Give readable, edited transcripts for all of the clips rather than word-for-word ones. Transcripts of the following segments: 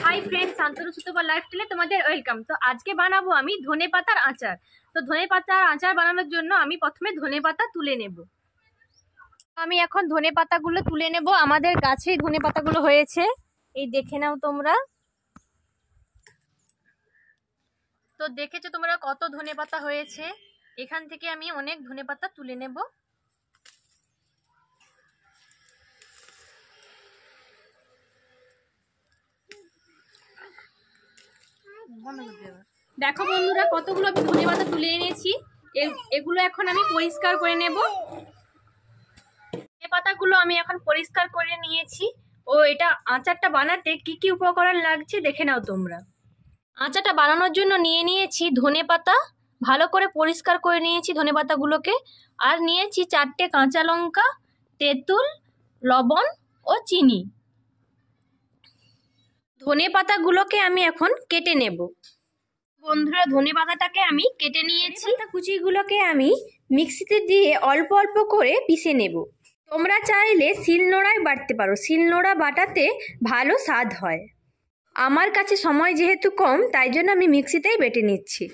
Hi friend, Shantanu Sutapa লাইফস্টাইলে তোমাদের welcome. তো আজকে বানাবো আমি ধনেপাতার আচার। তো ধনেপাতার আচার বানানোর জন্য আমি প্রথমে ধনেপাতা তুলে নেব। আমি এখন ধনেপাতাগুলো তুলে নেব। আমাদের গাছেই ধনেপাতাগুলো হয়েছে, এই দেখে নাও তোমরা। তো দেখেছো তোমরা কত ধনেপাতা হয়েছে। এখান থেকে আমি অনেক ধনেপাতা তুলে নেব। দেখো বন্ধুরা, কতগুলো আমি ধনেপাতা তুলে এনেছি। এগুলো এখন আমি পরিষ্কার করে নেব। ধনেপাতাগুলো আমি এখন পরিষ্কার করে নিয়েছি। ও এটা আচারটা বানাতে কি কি উপকরণ লাগছে দেখে নাও তোমরা। আচারটা বানানোর জন্য নিয়ে নিয়েছি ধনেপাতা, ভালো করে পরিষ্কার করে নিয়েছি ধনেপাতাগুলোকে। আর নিয়েছি 4টে কাঁচা লঙ্কা, তেঁতুল, লবণ ও চিনি। ধনেপাতাগুলোকে আমি এখন কেটে নেব। বন্ধুরা, ধনেপাতাটাকে আমি কেটে নিয়েছি। কুচিগুলোকে আমি মিক্সিতে দিয়ে অল্প অল্প করে পিষে নেব। তোমরা চাইলে শিলনোড়ায় বাটতে পারো, শিলনোড়া বাটাতে ভালো স্বাদ হয়। আমার কাছে সময় যেহেতু কম, তাই জন্য আমি মিক্সিতেই বেটে নিচ্ছি।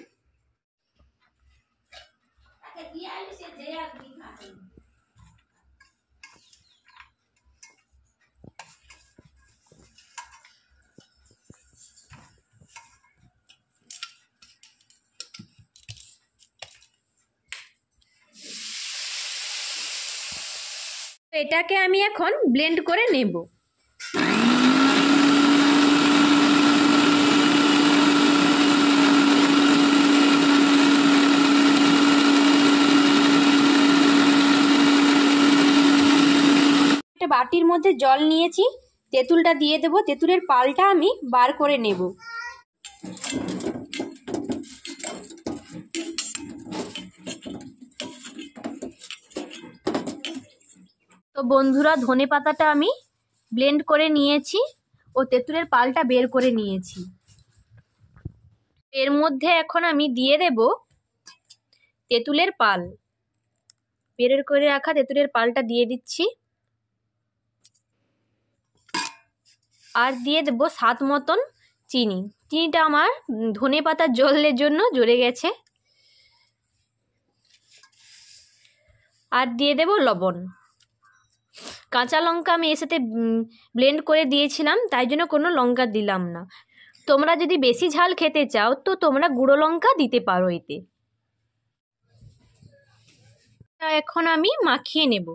এটাকে আমি এখন ব্লেন্ড করে নেব। একটা বাটির মধ্যে জল নিয়েছি, তেঁতুলটা দিয়ে দেব। তেঁতুলের পালটা আমি বার করে নেব। তো বন্ধুরা, ধনেপাতাটা আমি ব্লেন্ড করে নিয়েছি ও তেঁতুলের পালটা বের করে নিয়েছি। এর মধ্যে এখন আমি দিয়ে দেব তেঁতুলের পাল। বের করে রাখা তেঁতুলের পালটা দিয়ে দিচ্ছি। আর দিয়ে দেব স্বাদ মতন চিনি। চিনিটা আমার ধনেপাতার জলের জন্য জ্বলে গেছে। আর দিয়ে দেব লবণ। কাঁচা লঙ্কা আমি এর সাথে ব্লেন্ড করে দিয়েছিলাম, তাই জন্য কোনো লঙ্কা দিলাম না। তোমরা যদি বেশি ঝাল খেতে চাও তো তোমরা গুঁড়ো লঙ্কা দিতে পারো এতে। এখন আমি মাখিয়ে নেব।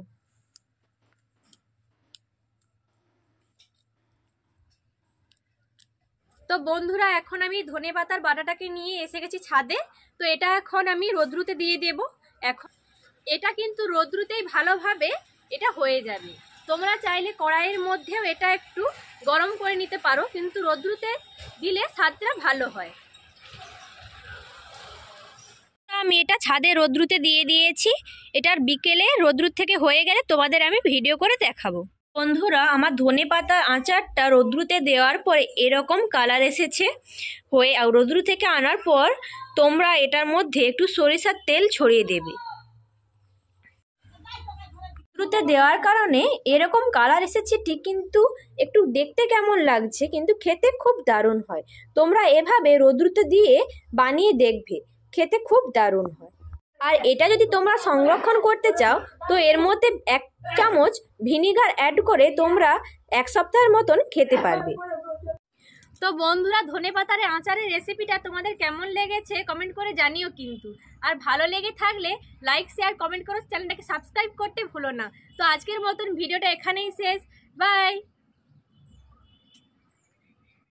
তো বন্ধুরা, এখন আমি ধনেপাতার বাটাটাকে নিয়ে এসে গেছি ছাদে। তো এটা এখন আমি রোদ্রুতে দিয়ে দেব। এখন এটা কিন্তু রোদ্রুতেই ভালোভাবে এটা হয়ে যাবে। তোমরা চাইলে কড়াইয়ের মধ্যেও এটা একটু গরম করে নিতে পারো, কিন্তু রোদ্রুতে দিলে স্বাদটা ভালো হয়। আমি এটা ছাদে রোদ্রুতে দিয়ে দিয়েছি। এটার বিকেলে রোদ্রুর থেকে হয়ে গেলে তোমাদের আমি ভিডিও করে দেখাবো। বন্ধুরা, আমার ধনেপাতা আচারটা রোদ্রুতে দেওয়ার পরে এরকম কালার এসেছে হয়ে। আর রোদ্রু থেকে আনার পর তোমরা এটার মধ্যে একটু সরিষার তেল ছড়িয়ে দেবে। রোদ্রুতে দেওয়ার কারণে এরকম কালার এসেছে ঠিক, কিন্তু একটু দেখতে কেমন লাগছে, কিন্তু খেতে খুব দারুণ হয়। তোমরা এভাবে রোদ্রুতে দিয়ে বানিয়ে দেখবে, খেতে খুব দারুণ হয়। আর এটা যদি তোমরা সংরক্ষণ করতে চাও তো এর মধ্যে 1 চামচ ভিনিগার অ্যাড করে তোমরা 1 সপ্তাহের মতন খেতে পারবে। তো বন্ধুরা, ধনেপাতার আচারের রেসিপিটা তোমাদের কেমন লেগেছে কমেন্ট করে জানিও কিন্তু। আর ভালো লেগে থাকলে লাইক, শেয়ার, কমেন্ট করো। চ্যানেলটাকে সাবস্ক্রাইব করতে ভুলো না। তো আজকের মতন ভিডিওটা এখানেই শেষ। বাই।